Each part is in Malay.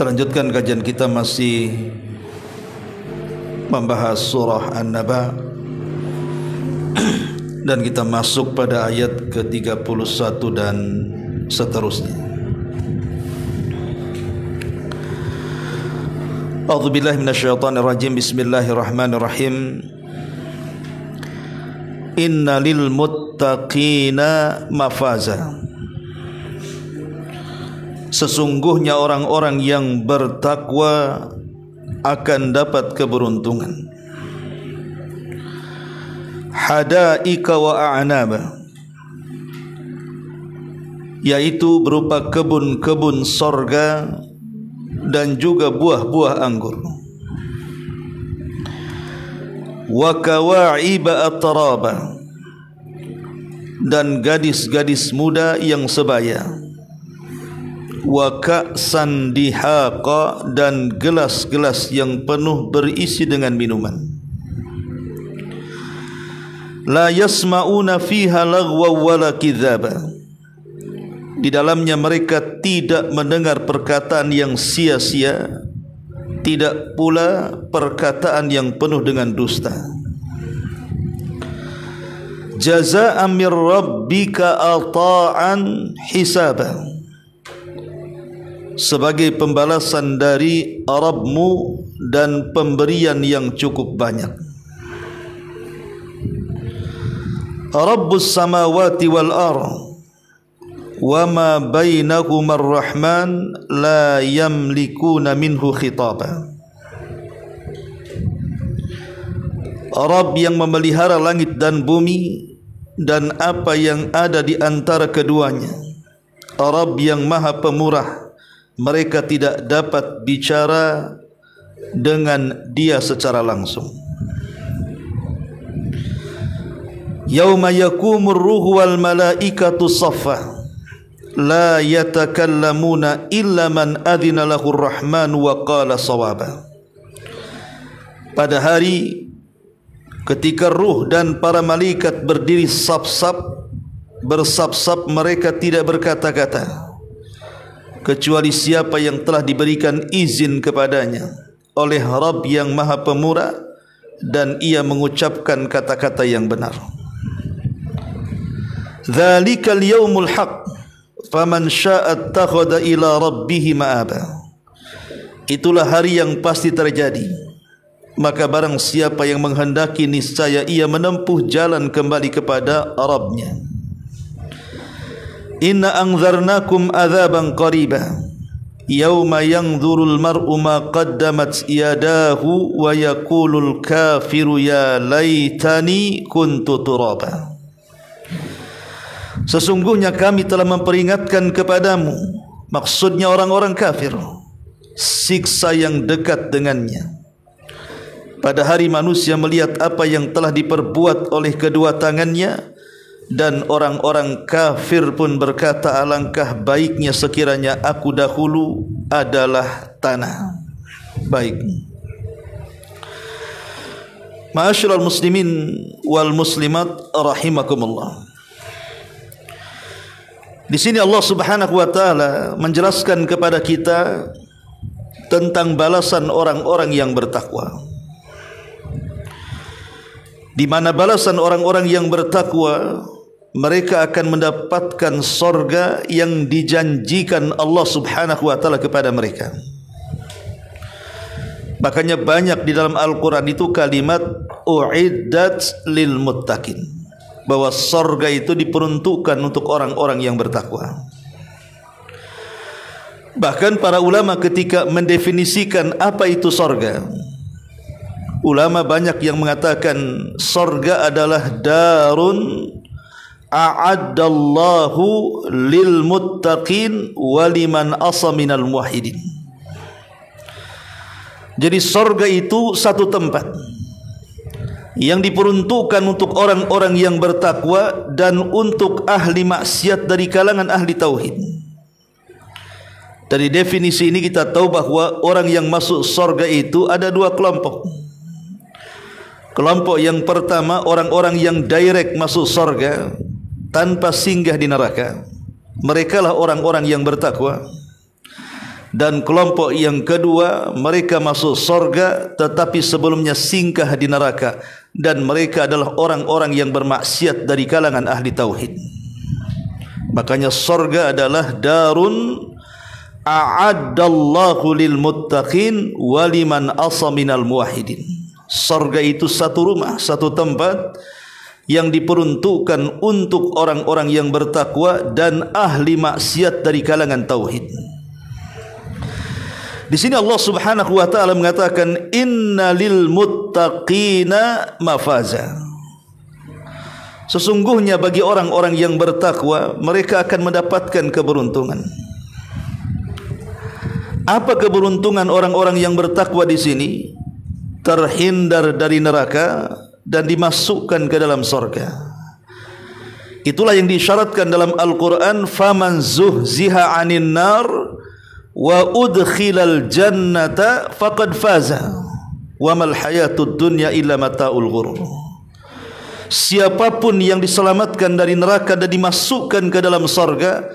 Kita lanjutkan kajian kita, masih membahas surah An-Naba, dan kita masuk pada ayat ke-31 dan seterusnya. A'udzubillahi minasyaitonirrajim. Bismillahirrahmanirrahim. Inna lil muttaqina mafaza. Sesungguhnya orang-orang yang bertakwa akan dapat keberuntungan. Hadaika wa a'naba, yaitu berupa kebun-kebun sorga dan juga buah-buah anggur. Wa kawa'iba atraba, dan gadis-gadis muda yang sebaya. Wa ka'san dihaqa, dan gelas-gelas yang penuh berisi dengan minuman. La yasma'una fiha lagwa wala kidzaba, di dalamnya mereka tidak mendengar perkataan yang sia-sia, tidak pula perkataan yang penuh dengan dusta. Jazaa'an mir rabbika ata'an hisaba, sebagai pembalasan dari Rabbmu dan pemberian yang cukup banyak. Rabbus samawati wal ardh wa ma bainahuma ar-rahman la yamlikuna minhu khitaba. Rabb yang memelihara langit dan bumi dan apa yang ada di antara keduanya. Rabb yang maha pemurah, mereka tidak dapat bicara dengan dia secara langsung. Yauma yakumur ruhu wal malaikatu saffa, la yatakallamuna illa man adhina lahur rahman wa qala sawaba. Pada hari ketika ruh dan para malaikat berdiri saf-saf, bersaf-saf, mereka tidak berkata-kata kecuali siapa yang telah diberikan izin kepadanya oleh Rabb yang maha pemurah, dan ia mengucapkan kata-kata yang benar. Dzalikal yaumul haq, faman syaa'a attakhadha ila rabbih ma'aba. Itulah hari yang pasti terjadi, maka barang siapa yang menghendaki, niscaya ia menempuh jalan kembali kepada Rabbnya. Inna anzarnakum adzaban qariba yauma yanzurul mar'u ma qaddamat yadahu wa yaqulul kafiru ya laitani kuntu turaba. Sesungguhnya kami telah memperingatkan kepadamu, maksudnya orang-orang kafir, siksa yang dekat dengannya. Pada hari manusia melihat apa yang telah diperbuat oleh kedua tangannya, dan orang-orang kafir pun berkata, alangkah baiknya sekiranya aku dahulu adalah tanah. Baik, ma'asyiral muslimin wal muslimat rahimakumullah. Di sini Allah Subhanahu wa taala menjelaskan kepada kita tentang balasan orang-orang yang bertakwa, di mana balasan orang-orang yang bertakwa, mereka akan mendapatkan sorga yang dijanjikan Allah Subhanahu wa taala kepada mereka. Makanya banyak di dalam Al-Quran itu kalimat u'iddat lil muttaqin, bahwa sorga itu diperuntukkan untuk orang-orang yang bertakwa. Bahkan para ulama ketika mendefinisikan apa itu sorga, ulama banyak yang mengatakan sorga adalah darun a'addallahu lil muttaqin waliman asa minal muwahhidin. Jadi sorga itu satu tempat yang diperuntukkan untuk orang-orang yang bertakwa dan untuk ahli maksiat dari kalangan ahli tauhid. Dari definisi ini kita tahu bahwa orang yang masuk sorga itu ada dua kelompok. Kelompok yang pertama, orang-orang yang direct masuk sorga tanpa singgah di neraka. Mereka lah orang-orang yang bertakwa. Dan kelompok yang kedua, mereka masuk sorga tetapi sebelumnya singgah di neraka, dan mereka adalah orang-orang yang bermaksiat dari kalangan ahli tauhid. Makanya sorga adalah darun a'addallahu lil muttaqin waliman asa minal muwahhidin. Sorga itu satu rumah, satu tempat yang diperuntukkan untuk orang-orang yang bertakwa dan ahli maksiat dari kalangan tauhid. Di sini Allah Subhanahu wa taala mengatakan innalil muttaqina mafaza. Sesungguhnya bagi orang-orang yang bertakwa, mereka akan mendapatkan keberuntungan. Apa keberuntungan orang-orang yang bertakwa di sini? Terhindar dari neraka dan dimasukkan ke dalam surga. Itulah yang disyaratkan dalam Al-Quran, faman zuhziha 'anil nar wa udkhilal jannata faqad faza wa mal hayatud dunya illa mataul ghurur. Siapapun yang diselamatkan dari neraka dan dimasukkan ke dalam surga,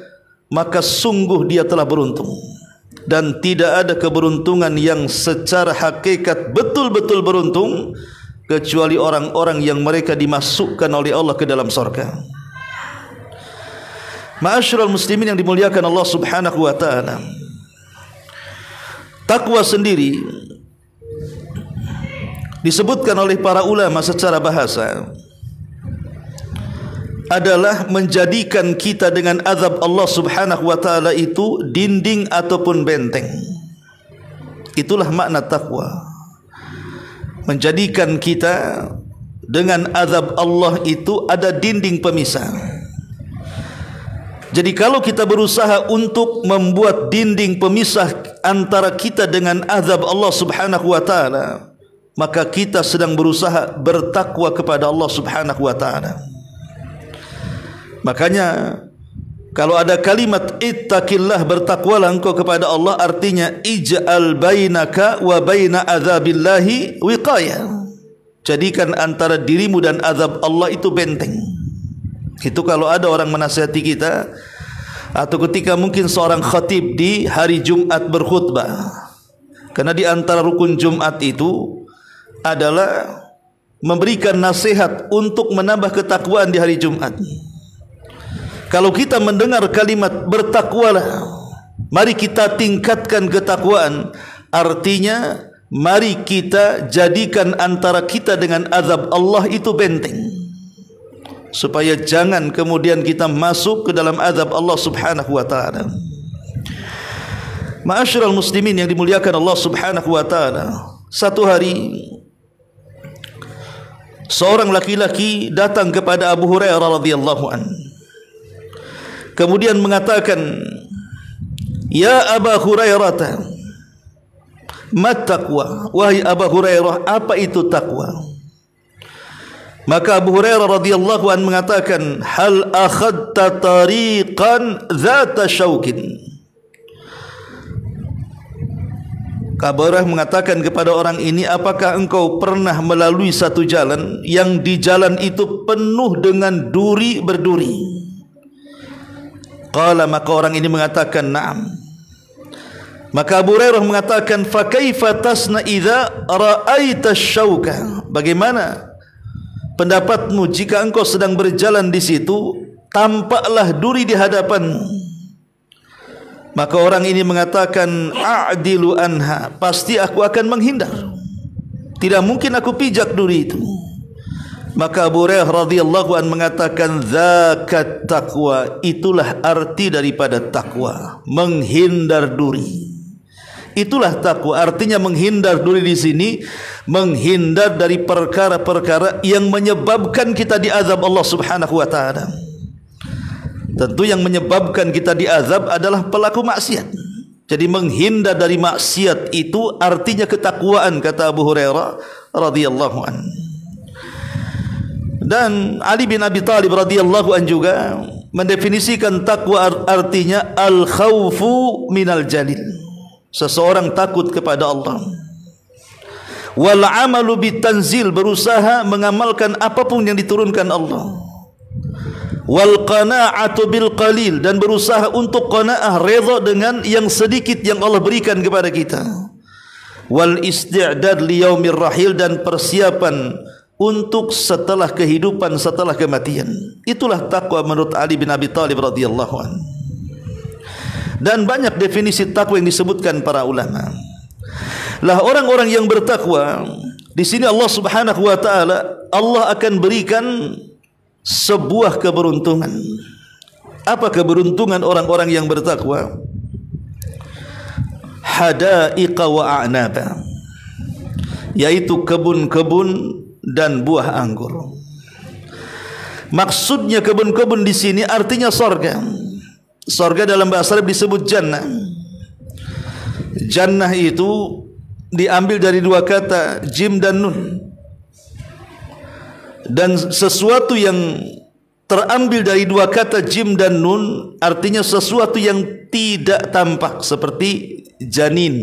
maka sungguh dia telah beruntung. Dan tidak ada keberuntungan yang secara hakikat betul-betul beruntung kecuali orang-orang yang mereka dimasukkan oleh Allah ke dalam surga. Ma'asyiral muslimin yang dimuliakan Allah Subhanahu wa taala, takwa sendiri disebutkan oleh para ulama secara bahasa adalah menjadikan kita dengan azab Allah Subhanahu wa taala itu dinding ataupun benteng. Itulah makna takwa. Menjadikan kita dengan azab Allah itu ada dinding pemisah. Jadi kalau kita berusaha untuk membuat dinding pemisah antara kita dengan azab Allah Subhanahu wa taala, maka kita sedang berusaha bertakwa kepada Allah Subhanahu wa taala. Makanya kalau ada kalimat ittaqillah, bertakwalah engkau kepada Allah, artinya ij'al bainaka wa baina azabillahi wiqayah. Jadikan antara dirimu dan azab Allah itu benteng. Itu kalau ada orang menasihati kita, atau ketika mungkin seorang khatib di hari Jumat berkhutbah. Karena di antara rukun Jumat itu adalah memberikan nasihat untuk menambah ketakwaan di hari Jumat. Kalau kita mendengar kalimat bertakwalah, mari kita tingkatkan ketakwaan, artinya mari kita jadikan antara kita dengan azab Allah itu benteng, supaya jangan kemudian kita masuk ke dalam azab Allah Subhanahu wa taala. Ma'asyiral muslimin yang dimuliakan Allah Subhanahu wa taala, satu hari seorang laki-laki datang kepada Abu Hurairah radhiyallahu anhu, kemudian mengatakan, "Ya Abu Hurairah, mat taqwa?" Wahai Abu Hurairah, apa itu takwa? Maka Abu Hurairah radhiyallahu anhu mengatakan, "Hal akhadta tariqan dzata syaukin?" Abu Hurairah mengatakan kepada orang ini, "Apakah engkau pernah melalui satu jalan yang di jalan itu penuh dengan duri berduri?" Qala, maka orang ini mengatakan, "Na'am." Maka Abu Hurairah mengatakan, "Fa kaifa tasna idza ra'aita syauka?" Bagaimana pendapatmu jika engkau sedang berjalan di situ, tampaklah duri di hadapanmu? Maka orang ini mengatakan, "A'dilu anha." Pasti aku akan menghindar. Tidak mungkin aku pijak duri itu. Maka Abu Hurairah radhiyallahu anhu mengatakan, "Zakat taqwa." Itulah arti daripada takwa, menghindar duri. Itulah takwa, artinya menghindar duri di sini, menghindar dari perkara-perkara yang menyebabkan kita diazab Allah Subhanahu wa taala. Tentu yang menyebabkan kita diazab adalah pelaku maksiat. Jadi menghindar dari maksiat itu artinya ketakwaan, kata Abu Hurairah radhiyallahu anhu. Dan Ali bin Abi Thalib radhiyallahu anhu juga mendefinisikan takwa artinya al-khawfu minal jalil. Seseorang takut kepada Allah. Wal amalu bitanzil, berusaha mengamalkan apapun yang diturunkan Allah. wal qana'atu bil qalil, dan berusaha untuk qanaah, redha dengan yang sedikit yang Allah berikan kepada kita, wal isti'dad li yaumir rahil, dan persiapan untuk setelah kehidupan, setelah kematian. Itulah takwa menurut Ali bin Abi Thalib radhiyallahu anhu. Dan banyak definisi takwa yang disebutkan para ulama. Lah orang-orang yang bertakwa di sini Allah Subhanahu wa taala, Allah akan berikan sebuah keberuntungan. Apa keberuntungan orang-orang yang bertakwa? Hadaiqa wa a'naba, yaitu kebun-kebun dan buah anggur. Maksudnya kebun-kebun di sini artinya sorga. Sorga dalam bahasa Arab disebut jannah. Jannah itu diambil dari dua kata, jim dan nun. Dan sesuatu yang terambil dari dua kata jim dan nun artinya sesuatu yang tidak tampak, seperti janin,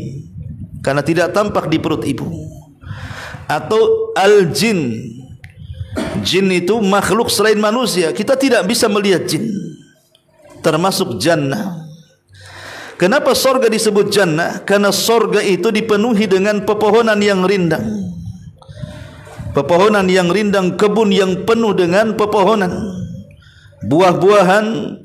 karena tidak tampak di perut ibu. Atau al-jin, jin itu makhluk selain manusia, kita tidak bisa melihat jin, termasuk jannah. Kenapa sorga disebut jannah? Karena sorga itu dipenuhi dengan pepohonan yang rindang. Pepohonan yang rindang, kebun yang penuh dengan pepohonan, buah-buahan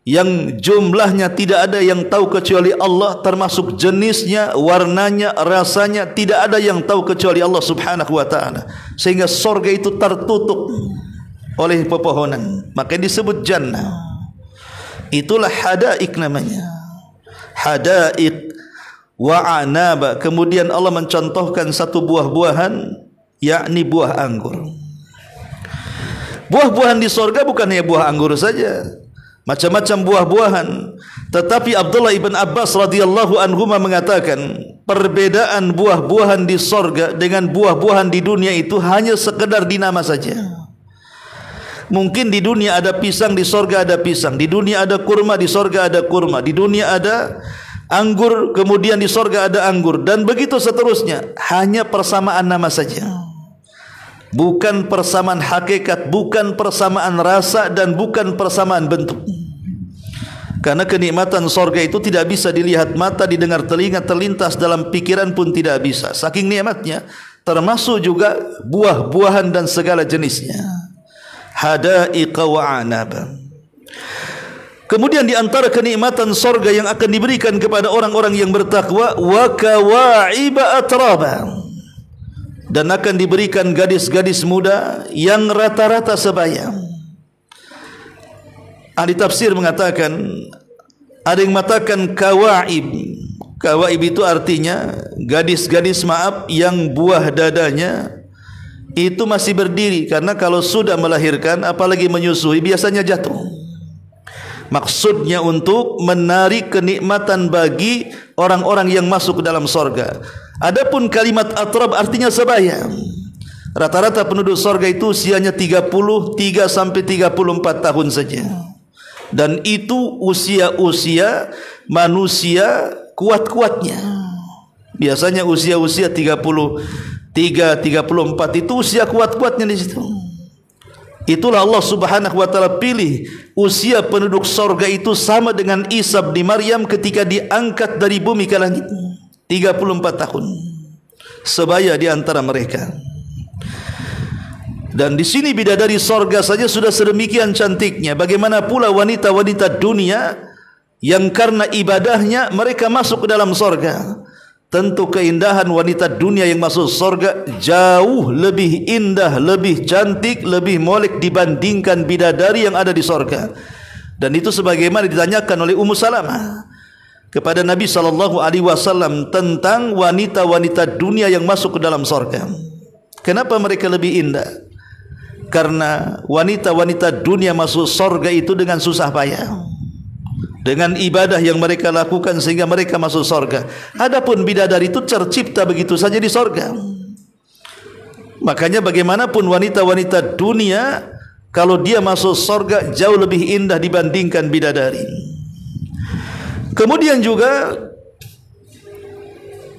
yang jumlahnya tidak ada yang tahu kecuali Allah, termasuk jenisnya, warnanya, rasanya, tidak ada yang tahu kecuali Allah Subhanahu wa taala. Sehingga sorga itu tertutup oleh pepohonan, maka disebut jannah. Itulah hadaik namanya, hadaik wa anaba. Kemudian Allah mencontohkan satu buah-buahan, yakni buah anggur. Buah-buahan di sorga bukan hanya buah anggur saja, macam-macam buah-buahan. Tetapi Abdullah ibn Abbas radhiyallahu anhuma mengatakan, perbedaan buah-buahan di sorga dengan buah-buahan di dunia itu hanya sekedar di nama saja. Mungkin di dunia ada pisang, di sorga ada pisang. Di dunia ada kurma, di sorga ada kurma. Di dunia ada anggur, kemudian di sorga ada anggur, dan begitu seterusnya. Hanya persamaan nama saja, bukan persamaan hakikat, bukan persamaan rasa, dan bukan persamaan bentuk. Karena kenikmatan sorga itu tidak bisa dilihat mata, didengar telinga, terlintas dalam pikiran pun tidak bisa, saking nikmatnya. Termasuk juga buah-buahan dan segala jenisnya. Hadaiqa wa anaba. Kemudian di antara kenikmatan sorga yang akan diberikan kepada orang-orang yang bertakwa, wa kawa'iba atraba, dan akan diberikan gadis-gadis muda yang rata-rata sebaya. Ahli tafsir mengatakan, ada yang mengatakan kawaib. Kawaib itu artinya gadis-gadis, yang buah dadanya itu masih berdiri, karena kalau sudah melahirkan apalagi menyusui biasanya jatuh. Maksudnya untuk menarik kenikmatan bagi orang-orang yang masuk ke dalam sorga. Adapun kalimat atrab artinya sebaya. Rata-rata penduduk sorga itu usianya 33 sampai 34 tahun saja. Dan itu usia-usia manusia kuat-kuatnya. Biasanya usia-usia 33-34 itu usia kuat-kuatnya di situ. Itulah Allah Subhanahu wa taala pilih usia penduduk sorga itu sama dengan Isa bin Maryam ketika diangkat dari bumi ke langit, 34 tahun. Sebaya di antara mereka. Dan di sini bidadari sorga saja sudah sedemikian cantiknya. Bagaimana pula wanita-wanita dunia yang karena ibadahnya mereka masuk ke dalam sorga. Tentu keindahan wanita dunia yang masuk sorga jauh lebih indah, lebih cantik, lebih molek dibandingkan bidadari yang ada di sorga. Dan itu sebagaimana ditanyakan oleh Ummu Salamah kepada Nabi SAW tentang wanita-wanita dunia yang masuk ke dalam sorga. Kenapa mereka lebih indah? Karena wanita-wanita dunia masuk sorga itu dengan susah payah, dengan ibadah yang mereka lakukan sehingga mereka masuk sorga. Adapun bidadari itu tercipta begitu saja di sorga. Makanya bagaimanapun wanita-wanita dunia, kalau dia masuk sorga jauh lebih indah dibandingkan bidadari. Kemudian juga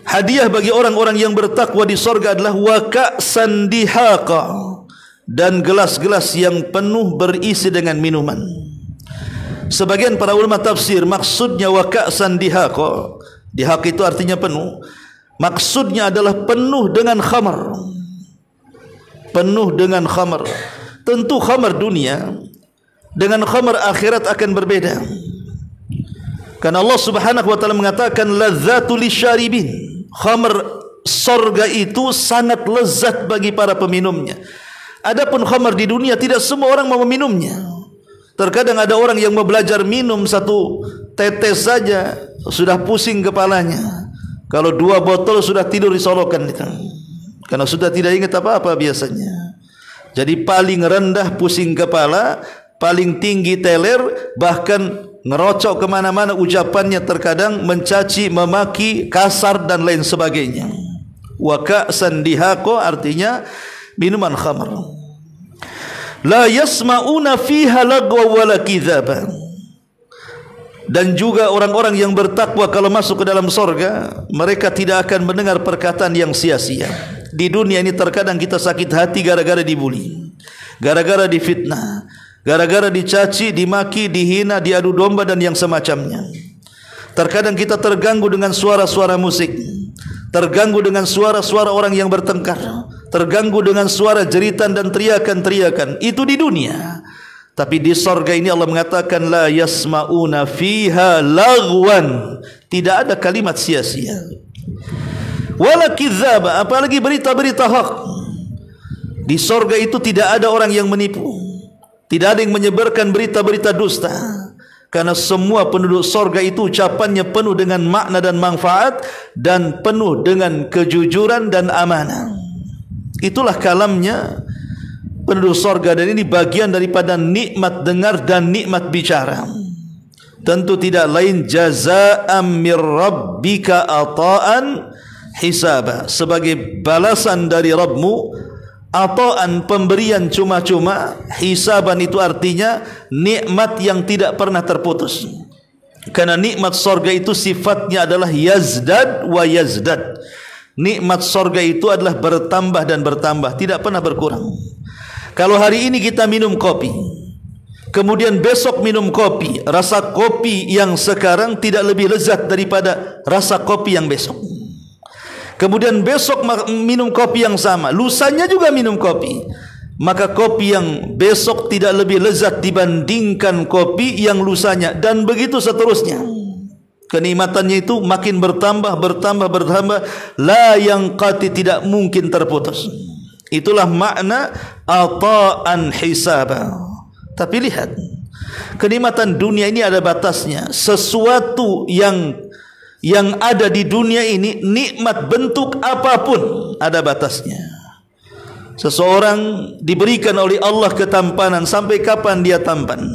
hadiah bagi orang-orang yang bertakwa di sorga adalah wa ka'san dihaqa, dan gelas-gelas yang penuh berisi dengan minuman. Sebagian para ulama tafsir maksudnya wa ka'san dihaqa. Dihaq itu artinya penuh. Maksudnya adalah penuh dengan khamar. Penuh dengan khamar. Tentu khamar dunia dengan khamar akhirat akan berbeda. Karena Allah Subhanahu wa taala mengatakan lazzatul lisyaribin. Khamar surga itu sangat lezat bagi para peminumnya. Adapun khamar di dunia tidak semua orang mau meminumnya. Terkadang ada orang yang mau belajar minum satu tetes saja sudah pusing kepalanya. Kalau 2 botol sudah tidur di solokan itu. Karena sudah tidak ingat apa-apa biasanya. Jadi paling rendah pusing kepala, paling tinggi teler, bahkan ngerocok kemana-mana ucapannya, terkadang mencaci, memaki, kasar dan lain sebagainya. Wa ka'san dihaqa artinya minuman khamar. La yasma'una fiha lagwa wala kidzaban. Dan juga orang-orang yang bertakwa kalau masuk ke dalam sorga, mereka tidak akan mendengar perkataan yang sia-sia. Di dunia ini terkadang kita sakit hati gara-gara dibuli, gara-gara difitnah, gara-gara dicaci, dimaki, dihina, diadu domba dan yang semacamnya. Terkadang kita terganggu dengan suara-suara musik, terganggu dengan suara-suara orang yang bertengkar, terganggu dengan suara jeritan dan teriakan-teriakan. Itu di dunia. Tapi di sorga ini Allah mengatakan la yasma'una fiha lagwan. Tidak ada kalimat sia-sia. Wala kidzaba, apalagi berita-berita hak. Di sorga itu tidak ada orang yang menipu. Tidak ada yang menyebarkan berita-berita dusta. Karena semua penduduk sorga itu ucapannya penuh dengan makna dan manfaat, dan penuh dengan kejujuran dan amanah. Itulah kalamnya penduduk sorga, dan ini bagian daripada nikmat dengar dan nikmat bicara. Tentu tidak lain jazaa'an mir rabbika ata'an hisaba, sebagai balasan dari Rabbmu. Ata'an pemberian cuma-cuma, hisaban itu artinya nikmat yang tidak pernah terputus. Karena nikmat sorga itu sifatnya adalah yazdad wa yazdad. Nikmat sorga itu adalah bertambah dan bertambah, tidak pernah berkurang. Kalau hari ini kita minum kopi, kemudian besok minum kopi, rasa kopi yang sekarang tidak lebih lezat daripada rasa kopi yang besok. Kemudian besok minum kopi yang sama, lusanya juga minum kopi, maka kopi yang besok tidak lebih lezat dibandingkan kopi yang lusanya, dan begitu seterusnya. Kenikmatannya itu makin bertambah, bertambah, bertambah, la yanqati, tidak mungkin terputus. Itulah makna ata'an hisaba. Tapi lihat, kenikmatan dunia ini ada batasnya. Sesuatu yang ada di dunia ini, nikmat bentuk apapun, ada batasnya. Seseorang diberikan oleh Allah ketampanan, sampai kapan dia tampan?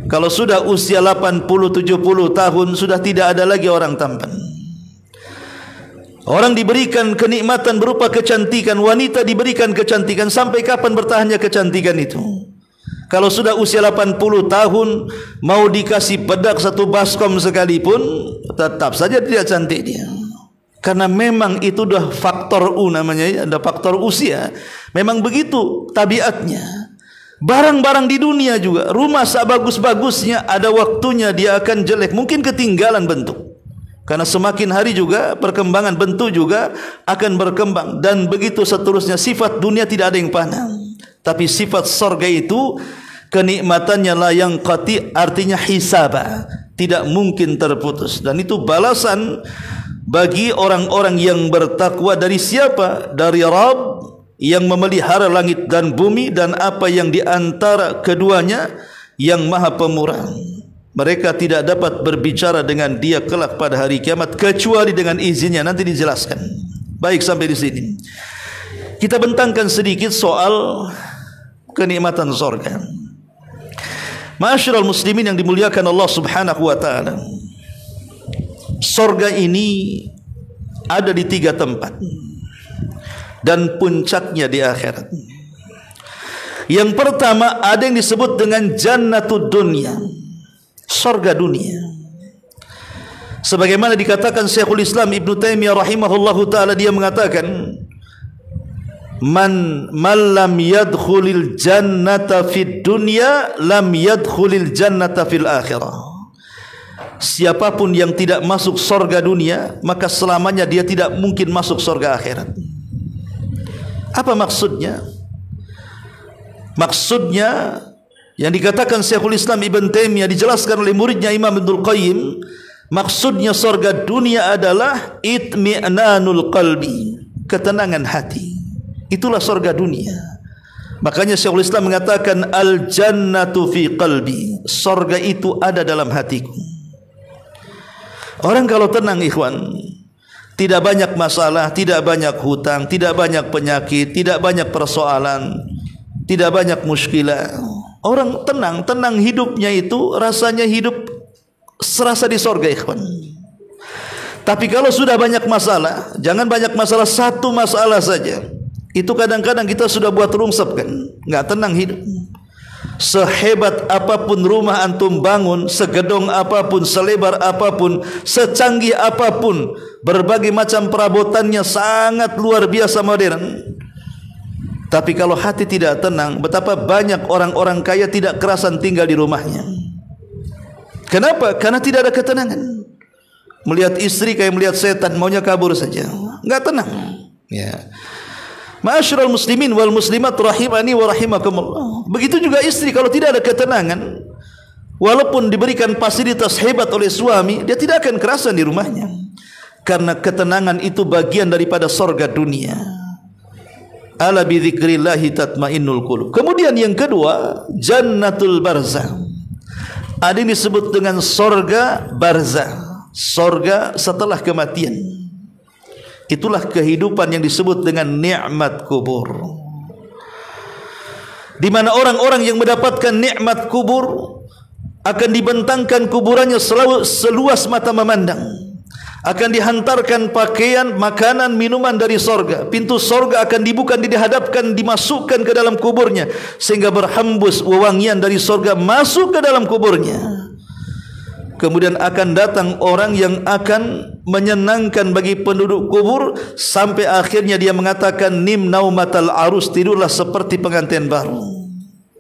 Kalau sudah usia 80-70 tahun, sudah tidak ada lagi orang tampan. Orang diberikan kenikmatan berupa kecantikan, wanita diberikan kecantikan, sampai kapan bertahannya kecantikan itu? Kalau sudah usia 80 tahun, mau dikasih bedak satu baskom sekalipun, tetap saja tidak cantik dia. Karena memang itu dah faktor U namanya, ada faktor usia. Memang begitu tabiatnya. Barang-barang di dunia juga, rumah sebagus-bagusnya, ada waktunya dia akan jelek, mungkin ketinggalan bentuk. Karena semakin hari juga perkembangan bentuk juga akan berkembang, dan begitu seterusnya. Sifat dunia tidak ada yang panah. Tapi sifat surga itu kenikmatannya la yanqati, artinya hisaba, tidak mungkin terputus. Dan itu balasan bagi orang-orang yang bertakwa dari siapa? Dari Rabb yang memelihara langit dan bumi dan apa yang di antara keduanya, yang Maha Pemurah. Mereka tidak dapat berbicara dengan dia kelak pada hari kiamat kecuali dengan izinnya. Nanti dijelaskan. Baik, sampai di sini kita bentangkan sedikit soal kenikmatan surga. Ma'asyiral muslimin yang dimuliakan Allah Subhanahu wa taala. Surga ini ada di 3 tempat, dan puncaknya di akhirat. Yang pertama ada yang disebut dengan jannatud dunya, surga dunia. Sebagaimana dikatakan Syekhul Islam Ibn Taimiyah rahimahullahu taala, dia mengatakan man lam yadkhulil jannata fid dunya lam yadkhulil jannata fil akhirah. Siapapun yang tidak masuk surga dunia, maka selamanya dia tidak mungkin masuk surga akhirat. Apa maksudnya? Maksudnya yang dikatakan Syekhul Islam Ibn Taimiyah, dijelaskan oleh muridnya Imam Ibnul Qayyim, maksudnya surga dunia adalah itmi'nanul qalbi, ketenangan hati. Itulah surga dunia. Makanya Syekhul Islam mengatakan al jannatu fi qalbi, surga itu ada dalam hatiku. Orang kalau tenang ikhwan, tidak banyak masalah, tidak banyak hutang, tidak banyak penyakit, tidak banyak persoalan, tidak banyak muskilah. Orang tenang hidupnya itu rasanya hidup serasa di surga ikhwan. Tapi kalau sudah banyak masalah, jangan banyak masalah, satu masalah saja, itu kadang-kadang kita sudah buat rungsep kan, nggak tenang hidup. Sehebat apapun rumah antum bangun, segedong apapun, selebar apapun, secanggih apapun, berbagai macam perabotannya sangat luar biasa modern, tapi kalau hati tidak tenang, betapa banyak orang-orang kaya tidak kerasan tinggal di rumahnya. Kenapa? Karena tidak ada ketenangan. Melihat istri kayak melihat setan, maunya kabur saja, nggak tenang. Ya. Ma'asyiral muslimin wal muslimat rahimani wa rahimakumullah. Begitu juga istri kalau tidak ada ketenangan, walaupun diberikan fasilitas hebat oleh suami, dia tidak akan kerasan di rumahnya. Karena ketenangan itu bagian daripada surga dunia. Ala bi dzikrillahi tatmainnul qulub. Kemudian yang kedua, jannatul barzah. Ada yang disebut dengan surga barzah, surga setelah kematian. Itulah kehidupan yang disebut dengan nikmat kubur, di mana orang-orang yang mendapatkan nikmat kubur akan dibentangkan kuburannya selalu seluas mata memandang, akan dihantarkan pakaian, makanan, minuman dari sorga. Pintu sorga akan dibuka, dihadapkan, dimasukkan ke dalam kuburnya, sehingga berhembus wewangian dari sorga masuk ke dalam kuburnya. Kemudian akan datang orang yang akan menyenangkan bagi penduduk kubur, sampai akhirnya dia mengatakan nim naumatal arus, tidurlah seperti pengantin baru.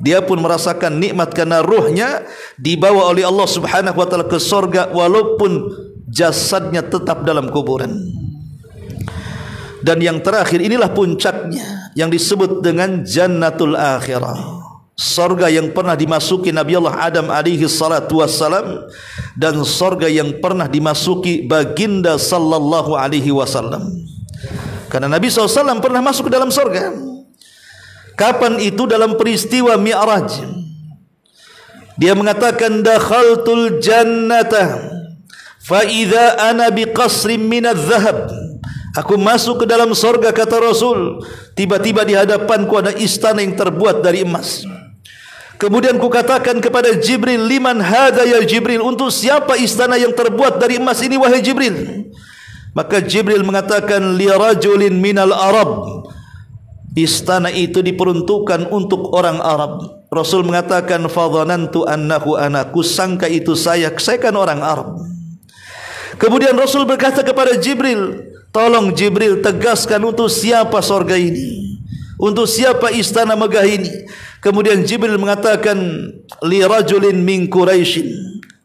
Dia pun merasakan nikmat karena ruhnya dibawa oleh Allah Subhanahu wa taala ke surga, walaupun jasadnya tetap dalam kuburan. Dan yang terakhir, inilah puncaknya yang disebut dengan jannatul akhirah, surga yang pernah dimasuki Nabi Allah Adam alaihi salatu wassalam, dan surga yang pernah dimasuki baginda sallallahu alaihi wasallam. Karena Nabi SAW pernah masuk ke dalam surga. Kapan itu? Dalam peristiwa Mi'raj. Dia mengatakan dakhaltul jannata fa idza ana biqasrin minadz zahab. Aku masuk ke dalam surga, kata Rasul, tiba-tiba di hadapanku ada istana yang terbuat dari emas. Kemudian kukatakan kepada Jibril, liman hadza ya Jibril, untuk siapa istana yang terbuat dari emas ini wahai Jibril? Maka Jibril mengatakan, li rajulin minal Arab, istana itu diperuntukkan untuk orang Arab. Rasul mengatakan, fadhanantu annahu ana, kusangka itu saya kan orang Arab. Kemudian Rasul berkata kepada Jibril, tolong Jibril tegaskan untuk siapa surga ini, untuk siapa istana megah ini. Kemudian Jibril mengatakan, li rajulin min Quraisy,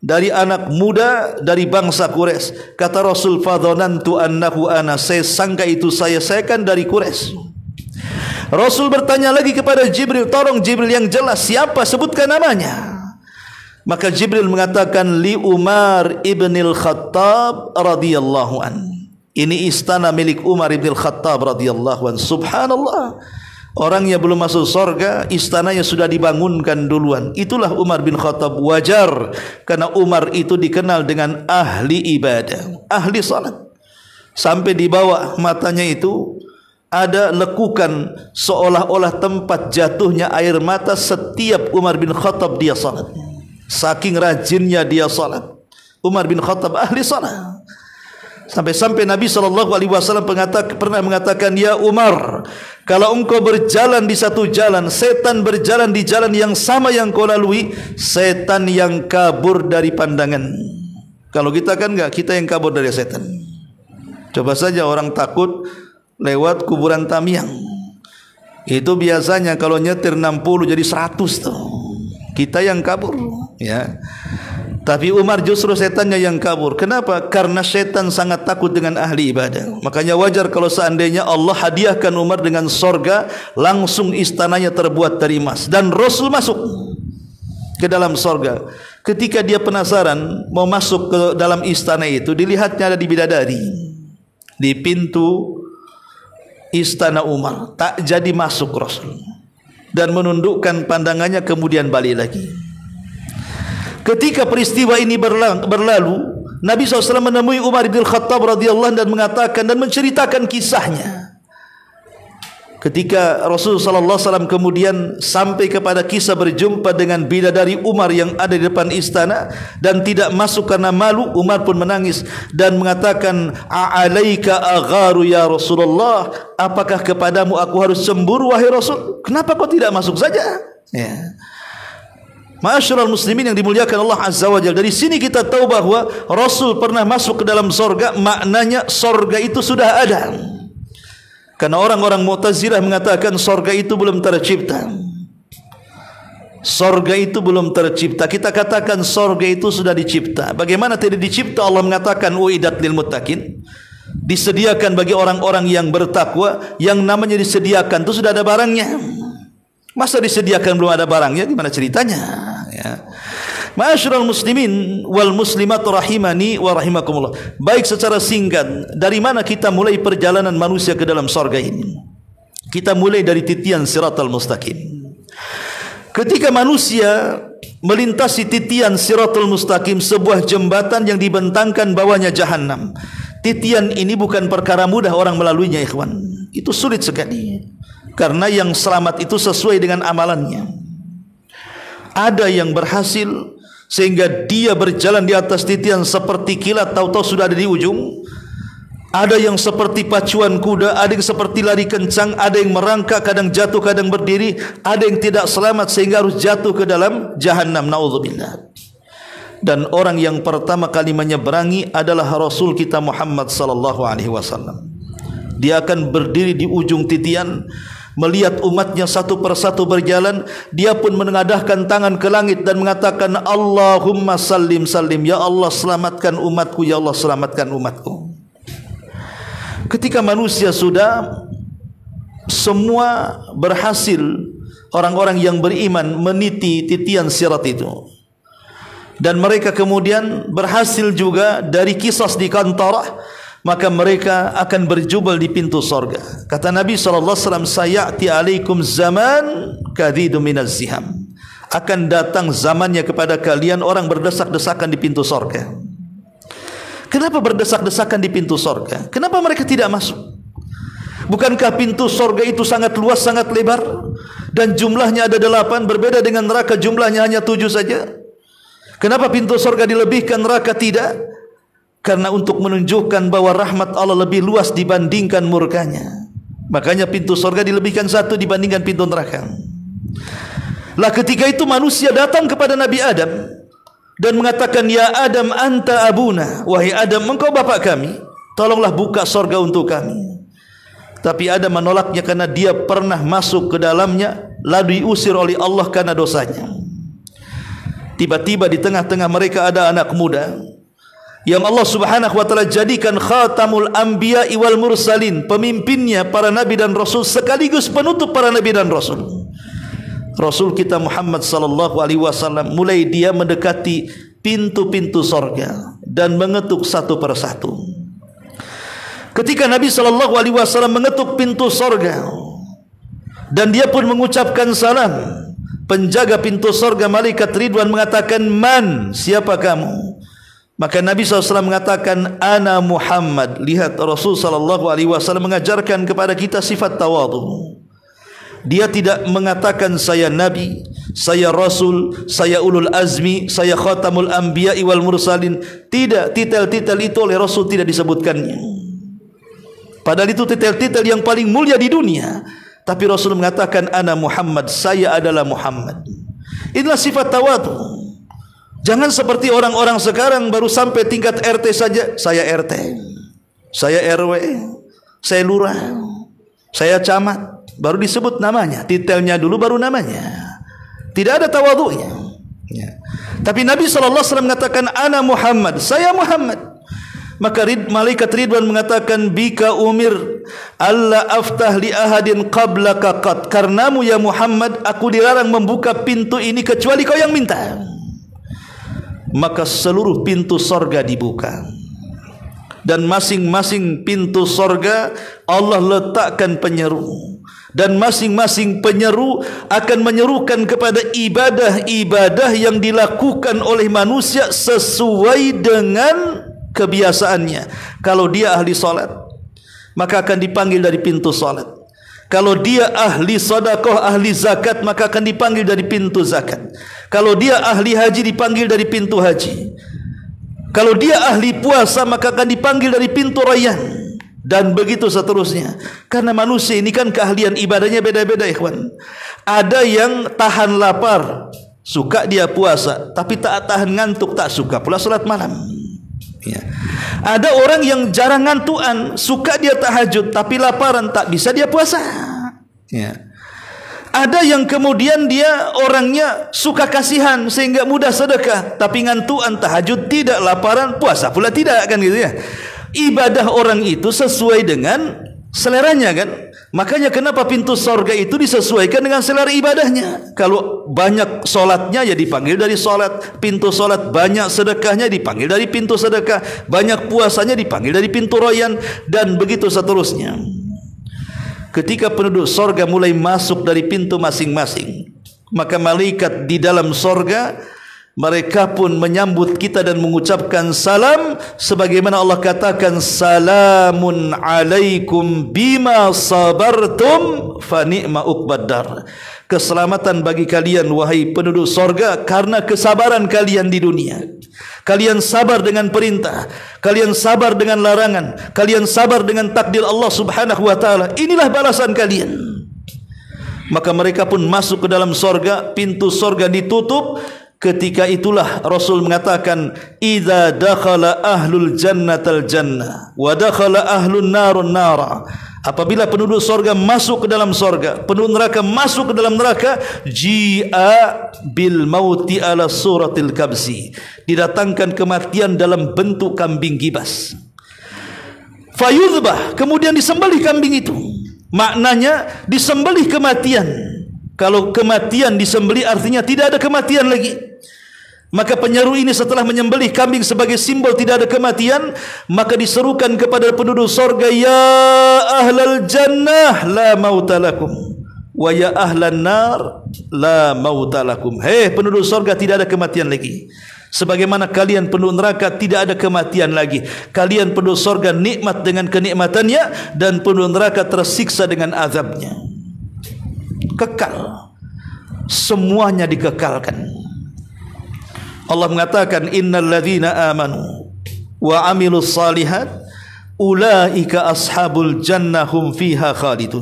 dari anak muda dari bangsa Quraisy. Kata Rasul, fadhanantu annahu ana, saya sangka itu saya kan dari Quraisy. Rasul bertanya lagi kepada Jibril, tolong Jibril yang jelas, siapa, sebutkan namanya. Maka Jibril mengatakan, li Umar ibnil Khattab radhiyallahu an, ini istana milik Umar ibnil Khattab radhiyallahu an. Subhanallah, orangnya belum masuk surga, istananya sudah dibangunkan duluan. Itulah Umar bin Khattab. Wajar, karena Umar itu dikenal dengan ahli ibadah, ahli salat. Sampai di bawah matanya itu ada lekukan, seolah-olah tempat jatuhnya air mata setiap Umar bin Khattab dia salat. Saking rajinnya dia salat. Umar bin Khattab ahli salat. Sampai-sampai Nabi SAW pernah mengatakan, ya Umar, kalau engkau berjalan di satu jalan, setan berjalan di jalan yang sama yang kau lalui, setan yang kabur dari pandangan. Kalau kita kan enggak, kita yang kabur dari setan. Coba saja orang takut lewat kuburan Tamiang, Itu biasanya kalau nyetir 60 jadi 100 tuh. Kita yang kabur, ya. Tapi Umar justru setannya yang kabur. Kenapa? Karena setan sangat takut dengan ahli ibadah. Makanya wajar kalau seandainya Allah hadiahkan Umar dengan sorga, langsung istananya terbuat dari emas, dan Rasul masuk ke dalam sorga. Ketika dia penasaran mau masuk ke dalam istana itu, dilihatnya ada di bidadari di pintu istana Umar. Tak jadi masuk Rasul, dan menundukkan pandangannya, kemudian balik lagi. Ketika peristiwa ini berlalu, Nabi SAW menemui Umar bin Khattab radhiyallahu anhu dan mengatakan dan menceritakan kisahnya. Ketika Rasulullah SAW kemudian sampai kepada kisah berjumpa dengan bidadari Umar yang ada di depan istana dan tidak masuk karena malu, Umar pun menangis dan mengatakan, "A'alaika agharu ya Rasulullah, apakah kepadamu aku harus cemburu wahai Rasul? Kenapa kau tidak masuk saja?" Ya. Ma'asyiral muslimin yang dimuliakan Allah Azza wa Jalla, dari sini kita tahu bahwa Rasul pernah masuk ke dalam sorga, maknanya sorga itu sudah ada. Karena orang-orang Mu'tazilah mengatakan sorga itu belum tercipta. Sorga itu belum tercipta. Kita katakan sorga itu sudah dicipta. Bagaimana tidak dicipta? Allah mengatakan uidat lil muttaqin, disediakan bagi orang-orang yang bertakwa. Yang namanya disediakan itu sudah ada barangnya. Masa disediakan belum ada barangnya? Gimana ceritanya? Ya. Ma'asyiral muslimin wal muslimat rahimani wa rahimakumullah. Baik, secara singkat, dari mana kita mulai perjalanan manusia ke dalam sorga ini? Kita mulai dari titian siratal mustaqim. Ketika manusia melintasi titian siratal mustaqim, sebuah jembatan yang dibentangkan bawahnya jahanam. Titian ini bukan perkara mudah orang melaluinya, ikhwan. Itu sulit sekali. Karena yang selamat itu sesuai dengan amalannya. Ada yang berhasil sehingga dia berjalan di atas titian seperti kilat, tahu-tahu sudah ada di ujung. Ada yang seperti pacuan kuda, ada yang seperti lari kencang, ada yang merangkak, kadang jatuh, kadang berdiri, ada yang tidak selamat sehingga harus jatuh ke dalam jahanam. Naudzubillah. Dan orang yang pertama kali menyeberangi adalah Rasul kita Muhammad sallallahu alaihi wasallam. Dia akan berdiri di ujung titian, melihat umatnya satu persatu berjalan. Dia pun menengadahkan tangan ke langit dan mengatakan, Allahumma sallim sallim, ya Allah selamatkan umatku, ya Allah selamatkan umatku. Ketika manusia sudah semua berhasil, orang-orang yang beriman meniti titian sirat itu, dan mereka kemudian berhasil juga dari kisas di Kantarah, maka mereka akan berjubel di pintu sorga. Kata Nabi SAW, sayati alaikum zaman kadhidu minaz ziham. Akan datang zamannya kepada kalian orang berdesak-desakan di pintu sorga. Kenapa berdesak-desakan di pintu sorga? Kenapa mereka tidak masuk? Bukankah pintu sorga itu sangat luas, sangat lebar, dan jumlahnya ada 8, berbeda dengan neraka jumlahnya hanya 7 saja? Kenapa pintu sorga dilebihkan, neraka tidak? Karena untuk menunjukkan bahwa rahmat Allah lebih luas dibandingkan murkanya. Makanya pintu sorga dilebihkan 1 dibandingkan pintu neraka. Lah ketika itu manusia datang kepada Nabi Adam dan mengatakan, ya Adam anta abuna, wahai Adam engkau bapak kami, tolonglah buka sorga untuk kami. Tapi Adam menolaknya karena dia pernah masuk ke dalamnya lalu diusir oleh Allah karena dosanya. Tiba-tiba di tengah-tengah mereka ada anak muda yang Allah Subhanahu wa taala jadikan khatamul anbiya wal mursalin, pemimpinnya para nabi dan rasul sekaligus penutup para nabi dan rasul. Rasul kita Muhammad sallallahu alaihi wasallam mulai dia mendekati pintu-pintu sorga dan mengetuk satu persatu. Ketika Nabi sallallahu alaihi wasallam mengetuk pintu sorga dan dia pun mengucapkan salam, penjaga pintu sorga malaikat Ridwan mengatakan, man, siapa kamu? Maka Nabi SAW mengatakan, ana Muhammad. Lihat, Rasul SAW mengajarkan kepada kita sifat tawadhu. Dia tidak mengatakan saya Nabi, saya Rasul, saya ulul azmi, saya khatamul anbiya wal mursalin. Tidak, titel-titel itu oleh Rasul tidak disebutkannya. Padahal itu titel-titel yang paling mulia di dunia. Tapi Rasul mengatakan, ana Muhammad, saya adalah Muhammad. Inilah sifat tawadhu. Jangan seperti orang-orang sekarang baru sampai tingkat RT saja, saya RT, saya RW, saya lurah, saya camat. baru disebut namanya, titelnya dulu baru namanya. Tidak ada tawadhu'nya. Ya. Tapi Nabi SAW mengatakan, ana Muhammad, saya Muhammad. Maka malaikat Ridwan mengatakan, bika umir alla aftah li ahadin qablaka qat. Karenamu ya Muhammad, aku dilarang membuka pintu ini kecuali kau yang minta. Maka seluruh pintu sorga dibuka, dan masing-masing pintu sorga Allah letakkan penyeru, dan masing-masing penyeru akan menyerukan kepada ibadah-ibadah yang dilakukan oleh manusia sesuai dengan kebiasaannya. Kalau dia ahli salat, maka akan dipanggil dari pintu salat. Kalau dia ahli sedekah, ahli zakat, maka akan dipanggil dari pintu zakat. Kalau dia ahli haji, dipanggil dari pintu haji. Kalau dia ahli puasa, maka akan dipanggil dari pintu rayyan, dan begitu seterusnya. Karena manusia ini kan keahlian ibadahnya beda-beda, ikhwan. Ada yang tahan lapar, suka dia puasa, tapi tak tahan ngantuk, tak suka pula salat malam. Ya. Ada orang yang jarang ngantuan, suka dia tahajud, tapi laparan, tak bisa dia puasa. Ya. Ada yang kemudian dia orangnya suka kasihan sehingga mudah sedekah, tapi ngantuan, tahajud tidak, laparan, puasa pula tidak, kan gitu ya. Ibadah orang itu sesuai dengan seleranya, kan. Makanya kenapa pintu sorga itu disesuaikan dengan selera ibadahnya. Kalau banyak solatnya, ya dipanggil dari solat pintu solat. Banyak sedekahnya, dipanggil dari pintu sedekah. Banyak puasanya, dipanggil dari pintu rayyan, dan begitu seterusnya. Ketika penduduk sorga mulai masuk dari pintu masing-masing, maka malaikat di dalam sorga, mereka pun menyambut kita dan mengucapkan salam, sebagaimana Allah katakan, salamun alaikum bima sabartum fa ni'ma uqbaddar. Keselamatan bagi kalian wahai penduduk sorga karena kesabaran kalian di dunia. Kalian sabar dengan perintah, kalian sabar dengan larangan, kalian sabar dengan takdir Allah Subhanahu wa taala. Inilah balasan kalian. Maka mereka pun masuk ke dalam sorga, pintu sorga ditutup. Ketika itulah Rasul mengatakan, idza dakhala ahlul jannatal jannah wa dakhala ahlun narun nara. Apabila penduduk sorga masuk ke dalam sorga, penduduk neraka masuk ke dalam neraka, ji'a bil mauti ala suratil kabsi. Didatangkan kematian dalam bentuk kambing gibas. Fayudhbah, kemudian disembelih kambing itu. Maknanya disembelih kematian. Kalau kematian disembelih artinya tidak ada kematian lagi. Maka penyeru ini setelah menyembelih kambing sebagai simbol tidak ada kematian, maka diserukan kepada penduduk sorga, ya ahlal jannah la mautalakum, wa ya ahlan nar la mautalakum. Hei penduduk sorga, tidak ada kematian lagi. Sebagaimana kalian penduduk neraka tidak ada kematian lagi. Kalian penduduk sorga nikmat dengan kenikmatannya, dan penduduk neraka tersiksa dengan azabnya. Kekal, semuanya dikekalkan. Allah mengatakan, innal ladzina amanu wa amilus salihat ulaika ashabul jannah hum fiha khalidun.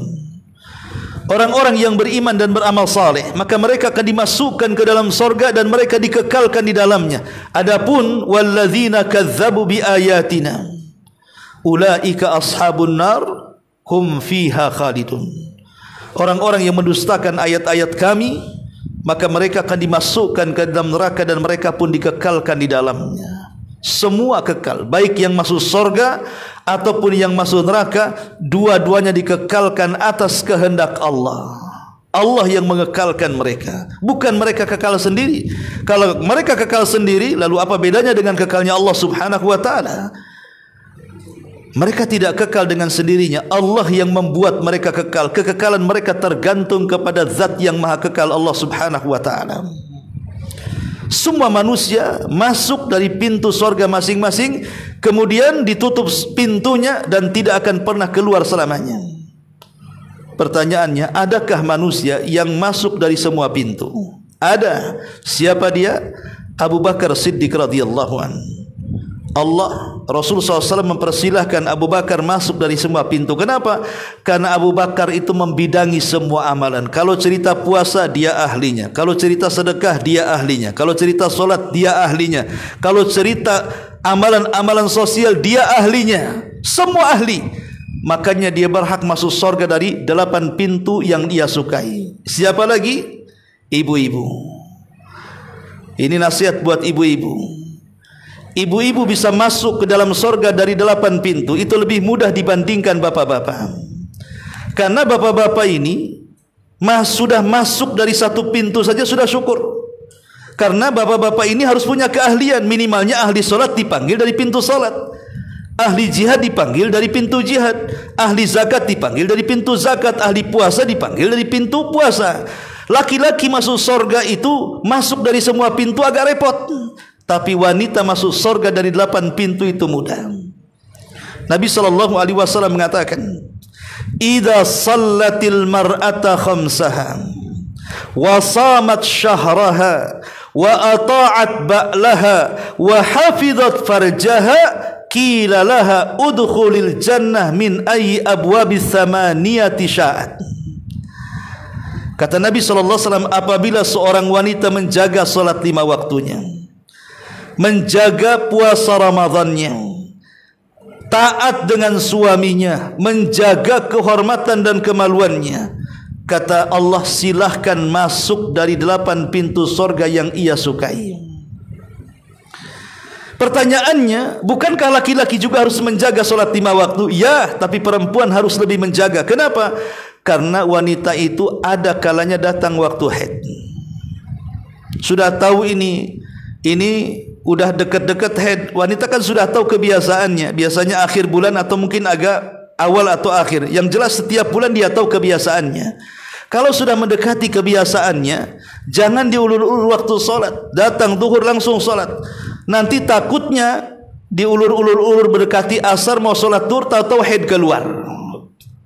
Orang-orang yang beriman dan beramal saleh, maka mereka akan dimasukkan ke dalam sorga dan mereka dikekalkan di dalamnya. Adapun walladzina kadzdzabu biayatina ulaika ashabun nar hum fiha khalidun. Orang-orang yang mendustakan ayat-ayat kami, maka mereka akan dimasukkan ke dalam neraka dan mereka pun dikekalkan di dalamnya. Semua kekal, baik yang masuk surga ataupun yang masuk neraka, dua-duanya dikekalkan atas kehendak Allah. Allah yang mengekalkan mereka, bukan mereka kekal sendiri. Kalau mereka kekal sendiri, lalu apa bedanya dengan kekalnya Allah Subhanahu wa taala? Mereka tidak kekal dengan sendirinya. Allah yang membuat mereka kekal. Kekekalan mereka tergantung kepada zat yang maha kekal, Allah Subhanahu wa ta'ala. Semua manusia masuk dari pintu sorga masing-masing, kemudian ditutup pintunya dan tidak akan pernah keluar selamanya. Pertanyaannya, adakah manusia yang masuk dari semua pintu? Ada. Siapa dia? Abu Bakar Siddiq radhiyallahu anhu. Rasulullah SAW mempersilahkan Abu Bakar masuk dari semua pintu. Kenapa? Karena Abu Bakar itu membidangi semua amalan. Kalau cerita puasa, dia ahlinya. Kalau cerita sedekah, dia ahlinya. Kalau cerita solat, dia ahlinya. Kalau cerita amalan-amalan sosial, dia ahlinya. Semua ahli. makanya dia berhak masuk surga dari 8 pintu yang dia sukai. Siapa lagi? Ibu-ibu. Ini nasihat buat ibu-ibu. Ibu-ibu bisa masuk ke dalam surga dari 8 pintu, itu lebih mudah dibandingkan bapak-bapak. Karena bapak-bapak ini sudah masuk dari 1 pintu saja sudah syukur. Karena bapak-bapak ini harus punya keahlian, minimalnya ahli solat dipanggil dari pintu solat, ahli jihad dipanggil dari pintu jihad, ahli zakat dipanggil dari pintu zakat, ahli puasa dipanggil dari pintu puasa. Laki-laki masuk surga itu masuk dari semua pintu agak repot, tapi wanita masuk surga dari 8 pintu itu mudah. Nabi SAW mengatakan, "Idza sallatil mar'ata khamsaha wa shamat syahraha wa ata'at ba'laha wa hafizat farjaha qila laha udkhulil jannah min ayyi abwabis samaniyati sya'at." Kata Nabi SAW, apabila seorang wanita menjaga salat 5 waktunya, menjaga puasa Ramadannya, taat dengan suaminya, menjaga kehormatan dan kemaluannya, kata Allah, silahkan masuk dari 8 pintu surga yang ia sukai. Pertanyaannya, bukankah laki-laki juga harus menjaga solat 5 waktu? Ya, tapi perempuan harus lebih menjaga. Kenapa? Karena wanita itu ada kalanya datang waktu haid. Sudah tahu ini udah dekat-dekat haid. Wanita kan sudah tahu kebiasaannya. Biasanya akhir bulan atau mungkin agak awal atau akhir. Yang jelas setiap bulan dia tahu kebiasaannya. Kalau sudah mendekati kebiasaannya, jangan diulur-ulur waktu solat. Datang zuhur langsung solat. Nanti takutnya diulur-ulur mendekati asar mau solat zuhur, tahu-tahu haid keluar.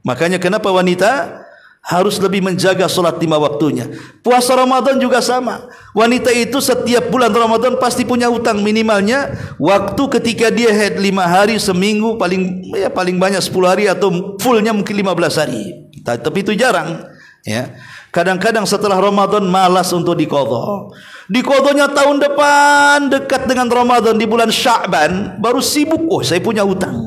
Makanya kenapa wanita harus lebih menjaga solat 5 waktunya. Puasa Ramadan juga sama. Wanita itu setiap bulan Ramadan pasti punya utang, minimalnya waktu ketika dia haid 5 hari seminggu, paling banyak 10 hari atau fullnya mungkin 15 hari. Tapi itu jarang. Ya, kadang-kadang setelah Ramadan malas untuk diqadha. Diqadhanya tahun depan, dekat dengan Ramadan di bulan Sya'ban baru sibuk, oh saya punya utang.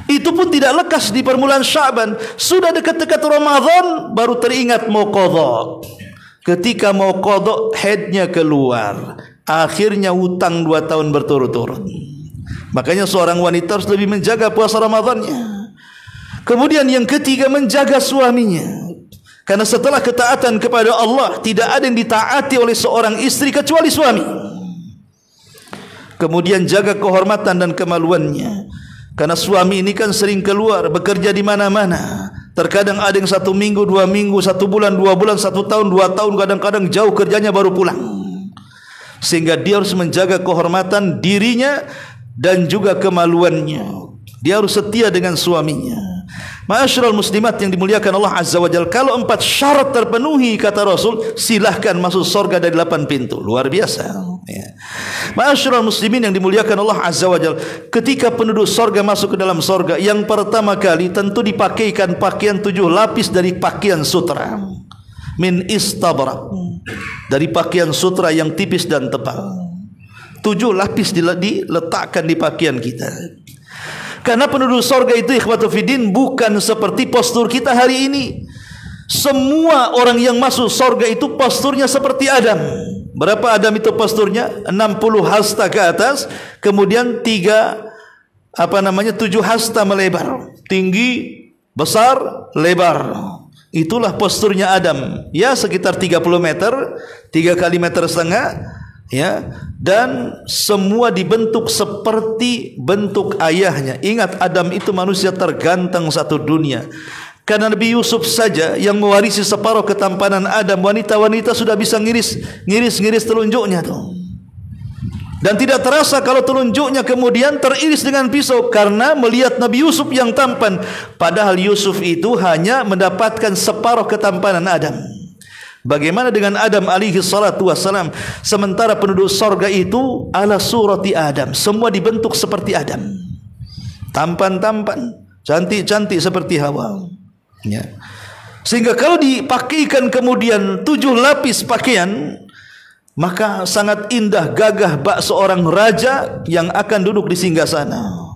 Itu pun tidak lekas di permulaan Sya'ban. Sudah dekat-dekat Ramadan baru teringat mau qadha. Ketika mau qadha haidnya keluar. Akhirnya utang 2 tahun berturut-turut. Makanya seorang wanita harus lebih menjaga puasa Ramadannya. Kemudian yang ketiga, menjaga suaminya. Karena setelah ketaatan kepada Allah, tidak ada yang ditaati oleh seorang istri kecuali suami. Kemudian jaga kehormatan dan kemaluannya. Karena suami ini kan sering keluar, bekerja di mana-mana. Terkadang ada yang 1 minggu, 2 minggu, 1 bulan, 2 bulan, 1 tahun, 2 tahun, kadang-kadang jauh kerjanya baru pulang. Sehingga dia harus menjaga kehormatan dirinya dan juga kemaluannya. Dia harus setia dengan suaminya. Ma'asyiral muslimat yang dimuliakan Allah Azza wa Jalla, kalau 4 syarat terpenuhi, kata Rasul, silahkan masuk surga dari 8 pintu. Luar biasa. Ya. Ma'asyiral muslimin yang dimuliakan Allah Azza wa Jalla, ketika penduduk surga masuk ke dalam surga, yang pertama kali tentu dipakaikan pakaian 7 lapis dari pakaian sutra. Min istabrak, dari pakaian sutra yang tipis dan tebal. 7 lapis diletakkan di pakaian kita. Karena penduduk surga itu, ikhwatu fiddin, bukan seperti postur kita hari ini. Semua orang yang masuk surga itu posturnya seperti Adam. Berapa Adam itu posturnya? 60 hasta ke atas, kemudian 7 hasta melebar. Tinggi, besar, lebar. Itulah posturnya Adam. Ya, sekitar 30 meter, 3 kali meter setengah. Ya, dan semua dibentuk seperti bentuk ayahnya. Ingat, Adam itu manusia terganteng satu dunia. Karena Nabi Yusuf saja yang mewarisi separuh ketampanan Adam, wanita-wanita sudah bisa ngiris telunjuknya tuh. Dan tidak terasa kalau telunjuknya kemudian teriris dengan pisau karena melihat Nabi Yusuf yang tampan. Padahal Yusuf itu hanya mendapatkan separuh ketampanan Adam. Bagaimana dengan Adam alaihi salatu wassalam? Sementara penduduk surga itu ala surati Adam, semua dibentuk seperti Adam, tampan-tampan, cantik-cantik seperti Hawa. Ya. Sehingga kalau dipakaikan kemudian 7 lapis pakaian, maka sangat indah, gagah bak seorang raja yang akan duduk di singgasana.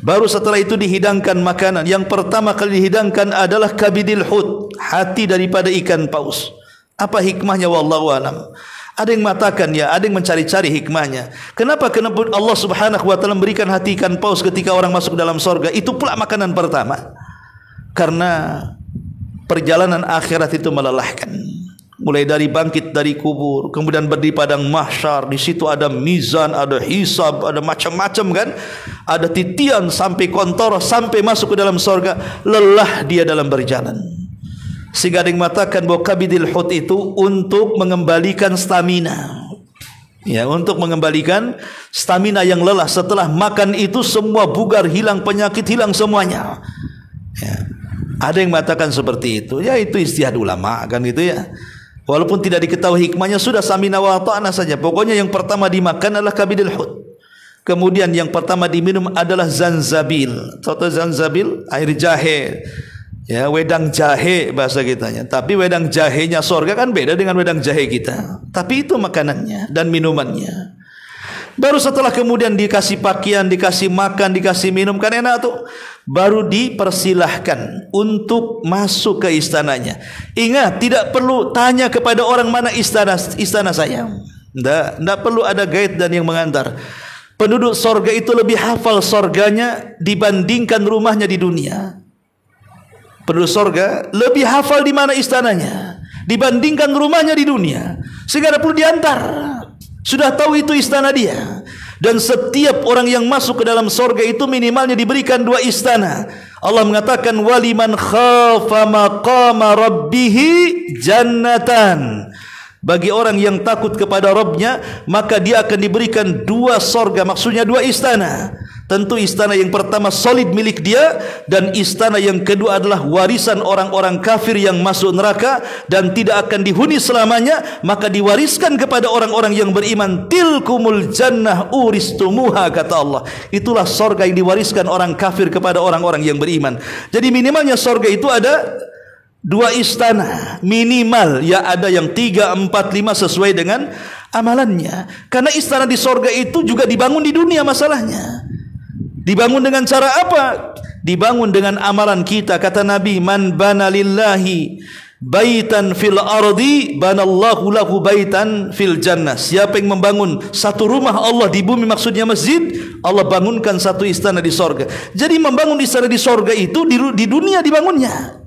Baru setelah itu dihidangkan makanan. Yang pertama kali dihidangkan adalah kabidil hut, hati daripada ikan paus. Apa hikmahnya? Wallahu alam. Ada yang mengatakan ya, ada yang mencari-cari hikmahnya. Kenapa Allah Subhanahu wa taala memberikan hati ikan paus ketika orang masuk dalam sorga? Itu pula makanan pertama. Karena perjalanan akhirat itu melelahkan. Mulai dari bangkit dari kubur, kemudian berdiri padang mahsyar, di situ ada mizan, ada hisab, ada macam-macam kan? Ada titian sampai kontor, sampai masuk ke dalam sorga. Lelah dia dalam berjalan. Sehingga ada yang mengatakan bahwa kabidil hut itu untuk mengembalikan stamina. Ya, untuk mengembalikan stamina yang lelah. Setelah makan itu semua bugar, hilang penyakit, hilang semuanya. Ya. Ada yang mengatakan seperti itu. Ya, itu ijtihad ulama kan gitu ya. Walaupun tidak diketahui hikmahnya, sudah samina wa ta'na saja. Pokoknya yang pertama dimakan adalah kabidil hut. Kemudian yang pertama diminum adalah zanzabil. Tahu zanzabil? Air jahe. Ya, wedang jahe bahasa kitanya. Tapi wedang jahenya sorga kan beda dengan wedang jahe kita. Tapi itu makanannya dan minumannya. Baru setelah kemudian dikasih pakaian, dikasih makan, dikasih minum, kan enak tuh. Baru dipersilahkan untuk masuk ke istananya. Ingat, tidak perlu tanya kepada orang mana istana saya. Tidak perlu ada guide dan yang mengantar. Penduduk sorga itu lebih hafal sorganya dibandingkan rumahnya di dunia. Penduduk sorga lebih hafal di mana istananya dibandingkan rumahnya di dunia. Sehingga tidak perlu diantar. Sudah tahu itu istana dia. Dan setiap orang yang masuk ke dalam sorga itu minimalnya diberikan 2 istana. Allah mengatakan waliman khafa maqama rabbihi jannatan. Bagi orang yang takut kepada Rabbnya, maka dia akan diberikan 2 sorga, maksudnya 2 istana. Tentu istana yang pertama solid milik dia, dan istana yang kedua adalah warisan orang-orang kafir yang masuk neraka dan tidak akan dihuni selamanya, maka diwariskan kepada orang-orang yang beriman. Tilkumul jannah uristumuha, kata Allah. Itulah sorga yang diwariskan orang kafir kepada orang-orang yang beriman. Jadi minimalnya sorga itu ada 2 istana minimal, ya ada yang 3, 4, 5 sesuai dengan amalannya. Karena istana di sorga itu juga dibangun di dunia masalahnya. Dibangun dengan cara apa? Dibangun dengan amalan kita. Kata Nabi, man bana lillahi baitan fil ardi banallahu lahu baitan fil jannah. Siapa yang membangun satu rumah Allah di bumi, maksudnya masjid, Allah bangunkan satu istana di sorga. Jadi membangun istana di sorga itu di dunia dibangunnya.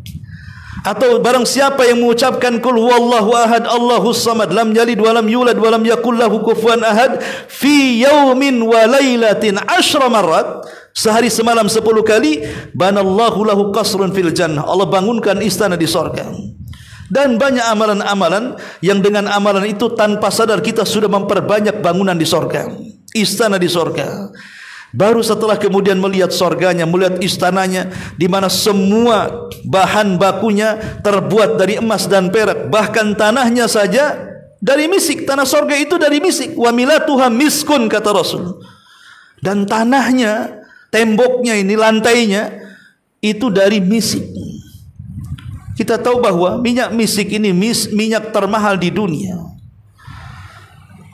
Atau barang siapa yang mengucapkan qul huwallahu ahad Allahus samad lam yalid wa lam yulad wa lam yakul lahu kufuwan ahad fi yaumin wa lailatin 10 marrat, sehari semalam 10 kali, banallahu lahu qasrun fil jannah. Allah bangunkan istana di sorga. Dan banyak amalan-amalan yang dengan amalan itu tanpa sadar kita sudah memperbanyak bangunan di sorga, istana di sorga. Baru setelah kemudian melihat sorganya, melihat istananya, di mana semua bahan bakunya terbuat dari emas dan perak, bahkan tanahnya saja dari misik. Tanah sorga itu dari misik. Wa milatuha miskun, kata Rasul. Dan tanahnya, temboknya ini, lantainya itu dari misik. Kita tahu bahwa minyak misik ini minyak termahal di dunia.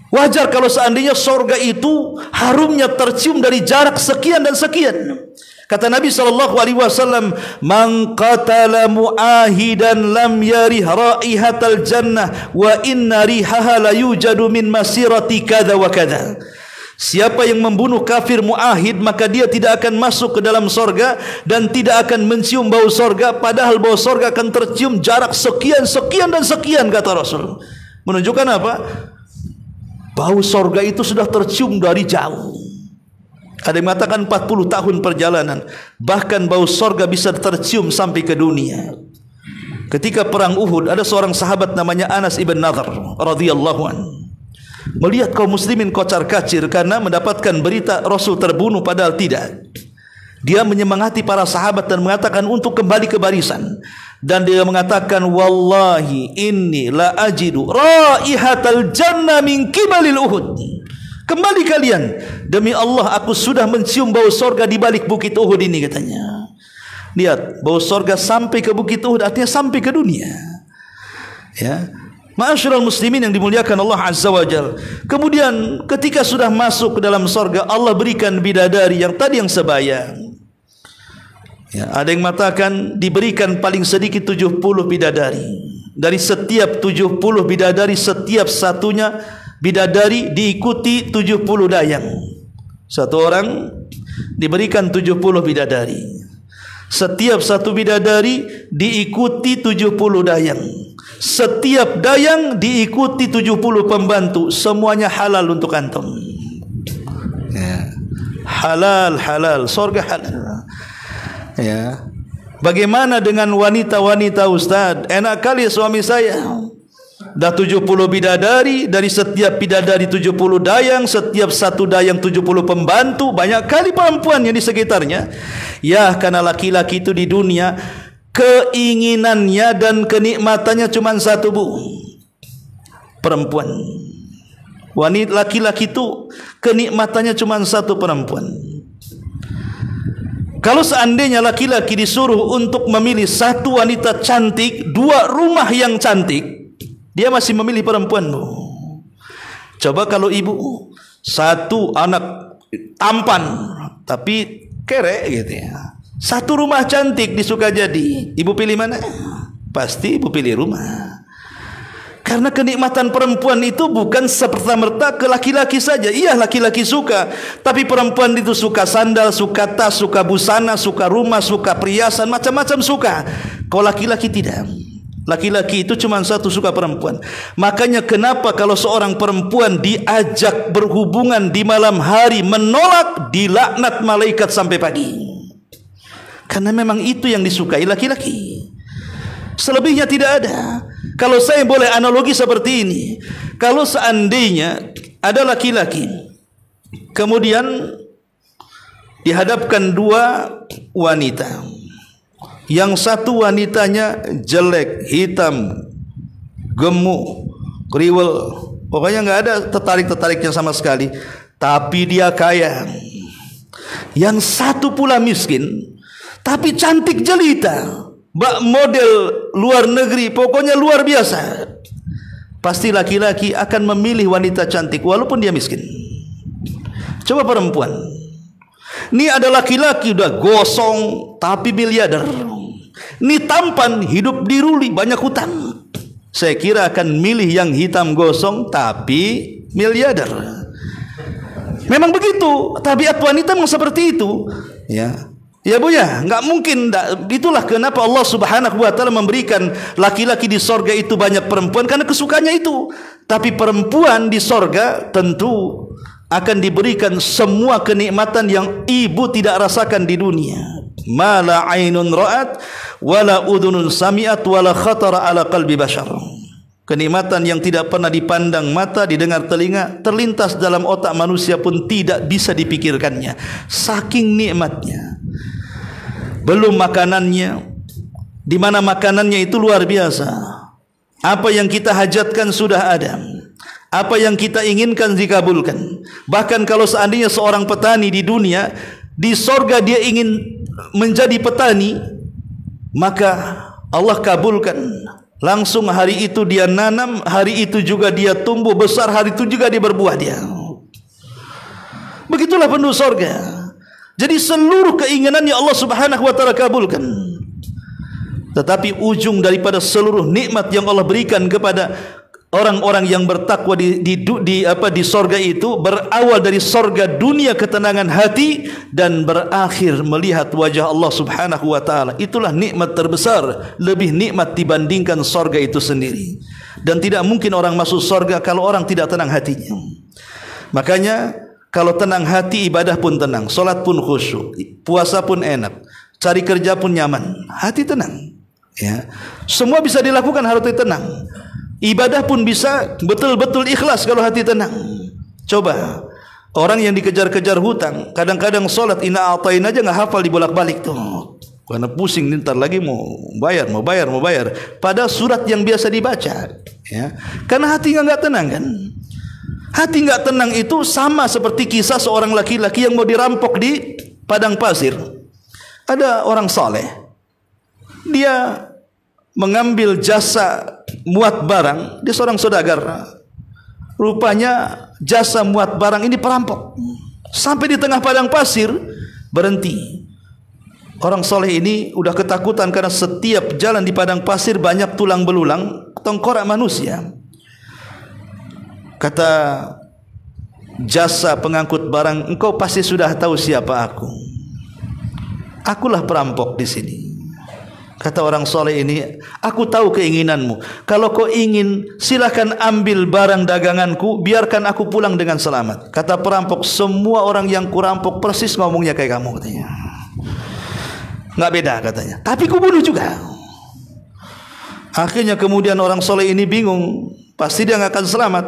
Wajar kalau seandainya sorga itu harumnya tercium dari jarak sekian dan sekian. Kata Nabi SAW, man qatala mu'ahidan lam yarih raihatal jannah wa inna rihaha la yujadu min masirati kada wa kada. Siapa yang membunuh kafir mu'ahid, maka dia tidak akan masuk ke dalam sorga dan tidak akan mencium bau sorga, padahal bau sorga akan tercium jarak sekian, sekian dan sekian, kata Rasul. Menunjukkan apa? Bau sorga itu sudah tercium dari jauh. Ada yang mengatakan 40 tahun perjalanan. Bahkan bau sorga bisa tercium sampai ke dunia. Ketika perang Uhud, ada seorang sahabat namanya Anas ibn Nadhr radhiyallahu anhu. Melihat kaum muslimin kocar-kacir karena mendapatkan berita Rasul terbunuh, padahal tidak. Dia menyemangati para sahabat dan mengatakan untuk kembali ke barisan. Dan dia mengatakan, wallahi inni la ajidu raihatal jannah min kibalil Uhud. Kembali kalian, demi Allah aku sudah mencium bau sorga di balik bukit Uhud ini, katanya. Lihat, bau sorga sampai ke bukit Uhud, artinya sampai ke dunia. Ya, ma'asyiral muslimin yang dimuliakan Allah Azza wa Jalla. Kemudian ketika sudah masuk ke dalam sorga, Allah berikan bidadari yang tadi yang sebaya. Ya, ada yang mengatakan diberikan paling sedikit 70 bidadari. Dari setiap 70 bidadari, setiap satunya bidadari diikuti 70 dayang. Satu orang diberikan 70 bidadari. Setiap satu bidadari diikuti 70 dayang. Setiap dayang diikuti 70 pembantu. Semuanya halal untuk antum. Ya. Halal, surga halal. Ya. Bagaimana dengan wanita-wanita Ustaz? Enak kali suami saya. Dah 70 bidadari, dari setiap bidadari 70 dayang, setiap satu dayang 70 pembantu, banyak kali perempuan yang di sekitarnya. Ya, karena laki-laki itu di dunia keinginannya dan kenikmatannya cuma satu, Bu. Perempuan. Wanita laki-laki itu kenikmatannya cuma satu, perempuan. Kalau seandainya laki-laki disuruh untuk memilih satu wanita cantik, dua rumah yang cantik, dia masih memilih perempuan, Bu. Coba kalau ibu satu anak tampan tapi kere gitu ya, satu rumah cantik disuka jadi, ibu pilih mana? Pasti ibu pilih rumah. Karena kenikmatan perempuan itu bukan semerta-merta ke laki-laki saja. Iya, laki-laki suka, tapi perempuan itu suka sandal, suka tas, suka busana, suka rumah, suka perhiasan, macam-macam suka. Kalau laki-laki tidak. Laki-laki itu cuma satu, suka perempuan. Makanya kenapa kalau seorang perempuan diajak berhubungan di malam hari menolak, dilaknat malaikat sampai pagi. Karena memang itu yang disukai laki-laki. Selebihnya tidak ada. Kalau saya boleh analogi seperti ini, kalau seandainya ada laki-laki kemudian dihadapkan dua wanita, yang satu wanitanya jelek, hitam, gemuk, kriwel, pokoknya nggak ada tertarik-tertariknya sama sekali, tapi dia kaya. Yang satu pula miskin, tapi cantik jelita, model luar negeri, pokoknya luar biasa. Pasti laki-laki akan memilih wanita cantik walaupun dia miskin. Coba perempuan, ini ada laki-laki udah gosong tapi miliarder, ini tampan, hidup di Ruli, banyak hutang. Saya kira akan milih yang hitam gosong tapi miliarder. Memang begitu, tabiat wanita memang seperti itu, ya. Ya Bu ya, enggak mungkin. Itulah kenapa Allah Subhanahu wa taala memberikan laki-laki di sorga itu banyak perempuan, karena kesukaannya itu. Tapi perempuan di sorga tentu akan diberikan semua kenikmatan yang ibu tidak rasakan di dunia. Ma la ainun ra'at wala udhunun sami'at wala khatara ala qalbi bashar. Kenikmatan yang tidak pernah dipandang mata, didengar telinga, terlintas dalam otak manusia pun tidak bisa dipikirkannya. Saking nikmatnya. Belum makanannya, di mana makanannya itu luar biasa. Apa yang kita hajatkan sudah ada. Apa yang kita inginkan dikabulkan. Bahkan kalau seandainya seorang petani di dunia, di sorga dia ingin menjadi petani, maka Allah kabulkan. Langsung hari itu dia nanam, hari itu juga dia tumbuh besar, hari itu juga dia berbuah dia. Begitulah penduduk sorga. Jadi seluruh keinginannya Allah Subhanahu wa taala kabulkan. Tetapi ujung daripada seluruh nikmat yang Allah berikan kepada orang-orang yang bertakwa di sorga itu berawal dari sorga dunia ketenangan hati dan berakhir melihat wajah Allah Subhanahu wa taala. Itulah nikmat terbesar, lebih nikmat dibandingkan sorga itu sendiri. Dan tidak mungkin orang masuk sorga kalau orang tidak tenang hatinya. Makanya kalau tenang hati, ibadah pun tenang, solat pun khusyuk, puasa pun enak, cari kerja pun nyaman, hati tenang. Ya, semua bisa dilakukan hati tenang. Ibadah pun bisa betul-betul ikhlas kalau hati tenang. Coba orang yang dikejar-kejar hutang, kadang-kadang solat inna a'tain aja nggak hafal dibolak-balik tuh, karena pusing ntar lagi mau bayar. Pada surat yang biasa dibaca, ya, karena hati nggak tenang kan. Hati nggak tenang itu sama seperti kisah seorang laki-laki yang mau dirampok di padang pasir. Ada orang saleh, dia mengambil jasa muat barang, dia seorang saudagar. Rupanya jasa muat barang ini perampok. Sampai di tengah padang pasir berhenti. Orang soleh ini udah ketakutan karena setiap jalan di padang pasir banyak tulang belulang, tengkorak manusia. Kata jasa pengangkut barang, engkau pasti sudah tahu siapa aku. Akulah perampok di sini. Kata orang soleh ini, aku tahu keinginanmu. Kalau kau ingin, silakan ambil barang daganganku, biarkan aku pulang dengan selamat. Kata perampok, semua orang yang kurampok persis ngomongnya kayak kamu, katanya. Nggak beda, katanya. Tapi ku bunuh juga. Akhirnya kemudian orang soleh ini bingung, pasti dia nggak akan selamat.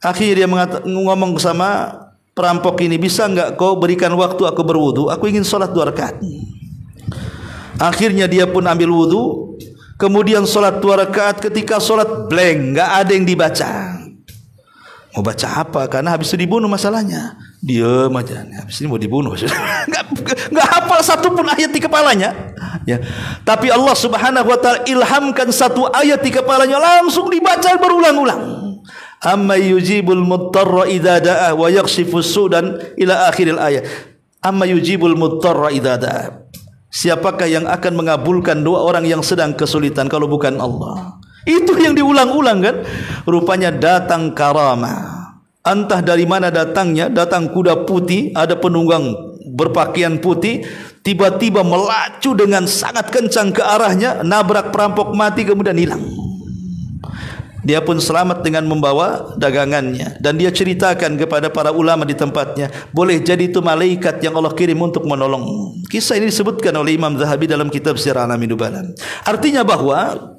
Akhirnya dia ngomong sama perampok ini, bisa nggak kau berikan waktu aku berwudu? Aku ingin sholat 2 rakaat. Akhirnya dia pun ambil wudu, kemudian sholat 2 rakaat. Ketika sholat blank, nggak ada yang dibaca. Mau baca apa? Karena habis itu dibunuh masalahnya. Diam aja. Habis ini mau dibunuh. Nggak hafal satu pun ayat di kepalanya. Ya. Tapi Allah Subhanahu Wa Taala ilhamkan satu ayat di kepalanya, langsung dibaca berulang-ulang. Amma yujibul muttarra idza da'a wa yakhshifus sudan ila akhiril ayat. Amma yujibul muttarra idza da'a. Siapakah yang akan mengabulkan doa orang yang sedang kesulitan kalau bukan Allah? Itu yang diulang-ulang kan? Rupanya datang karamah. Entah dari mana datangnya, datang kuda putih, ada penunggang berpakaian putih, tiba-tiba melaju dengan sangat kencang ke arahnya, nabrak perampok mati kemudian hilang. Dia pun selamat dengan membawa dagangannya. Dan dia ceritakan kepada para ulama di tempatnya, boleh jadi itu malaikat yang Allah kirim untuk menolong. Kisah ini disebutkan oleh Imam Zahabi dalam kitab Sirah Alamin Nubala. Artinya bahwa,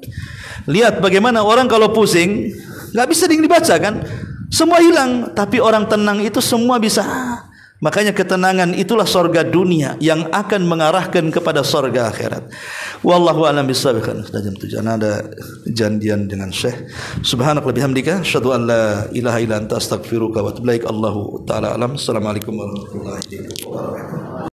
lihat bagaimana orang kalau pusing, nggak bisa dibaca kan, semua hilang. Tapi orang tenang itu semua bisa. Makanya ketenangan itulah sorga dunia yang akan mengarahkan kepada sorga akhirat. Wallahu a'lam bishawab. Sudah jam 7. Ada janjian dengan Syekh. Subhanaka bihamdika asyhadu an la ilaha illa anta astaghfiruka wa atubu ilaik. Allahu taala alam. Assalamualaikum warahmatullahi wabarakatuh.